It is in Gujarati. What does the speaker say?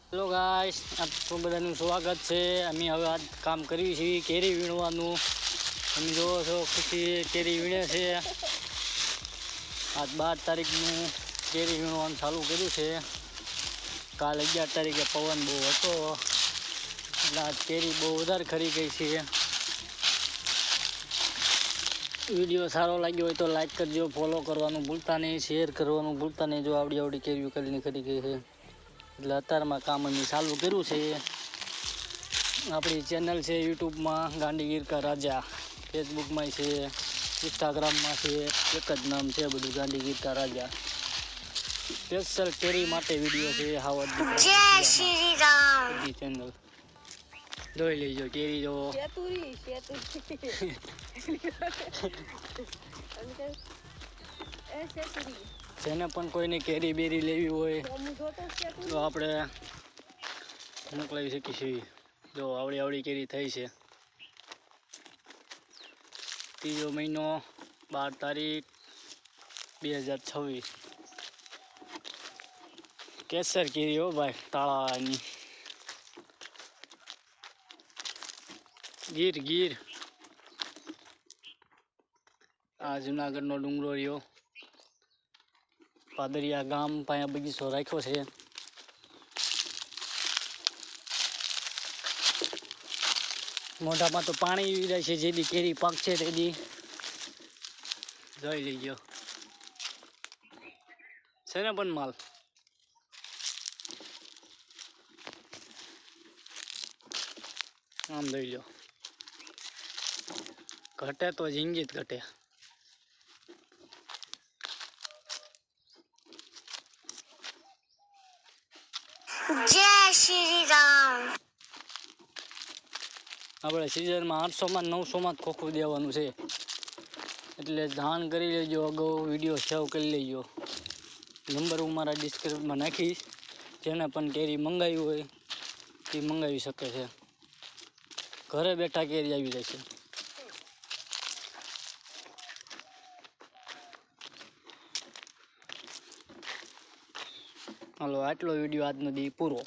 હેલો ગાઈસ, આપ બધાનું સ્વાગત છે। અમે હવે આજ કામ કરીએ છીએ કેરી વીણવાનું। તમે જોવો છો ખુશી કેરી વીણે છે। આજ 12 તારીખનું કેરી વીણવાનું ચાલુ કર્યું છે। કાલ 11 તારીખે પવન બહુ હતો એટલે આજ કેરી બહુ વધારે ખરી ગઈ છે। વિડીયો સારો લાગ્યો હોય તો લાઈક કરજો, ફોલો કરવાનું ભૂલતા નહીં, શેર કરવાનું ભૂલતા નહીં। જો આવડી કેરીઓ કરીને ખરી ગઈ છે એટલે અત્યારમાં કામ અમે ચાલુ કર્યું છે। આપણી ચેનલ છે યુટ્યુબમાં ગાંડીગીર કા રાજા, ફેસબુકમાં છે, ઇન્સ્ટાગ્રામમાં છે, એક જ નામ છે બધું ગાંડીગીર કા રાજા। સ્પેશિયલ કેરી માટે વિડીયો છે। હાવડ જય શ્રી રામ ચેનલ જોઈ લેજો। કેરી જો જેને પણ કોઈને કેરી બેરી લેવી હોય તો આપણે મોકલાવી શકીશું। જો આવડી કેરી થઈ છે। 3 મહિનો 12 તારીખ 2026। કેસર કેરી હો ભાઈ, તાળાની ગીર આ જુનાગઢનો ડુંગરો રહ્યો। પાદરિયા ગામ પાસે બગીચો રાખ્યો છે। મોઢામાં તો પાણી જાય છે જેથી કેરી પાકશે તેથી જોઈ લેજો છે ને પણ માલ આમ લઈ લો, ઘટે તો જિંદગી જ ઘટે। જય શ્રી રામ। આપણે સિઝનમાં 800માં 900માં જ ખોખું દેવાનું છે એટલે જાણ કરી લેજો, અગાઉ વિડીયો સેવ કરી લેજો। નંબર હું મારા ડિસ્ક્રિપ્શનમાં નાખીશ, જેને પણ કેરી મંગાવી હોય તે મંગાવી શકે છે। ઘરે બેઠા કેરી આવી જશે। હાલો, આટલો વિડીયો આજનો દી પૂરો।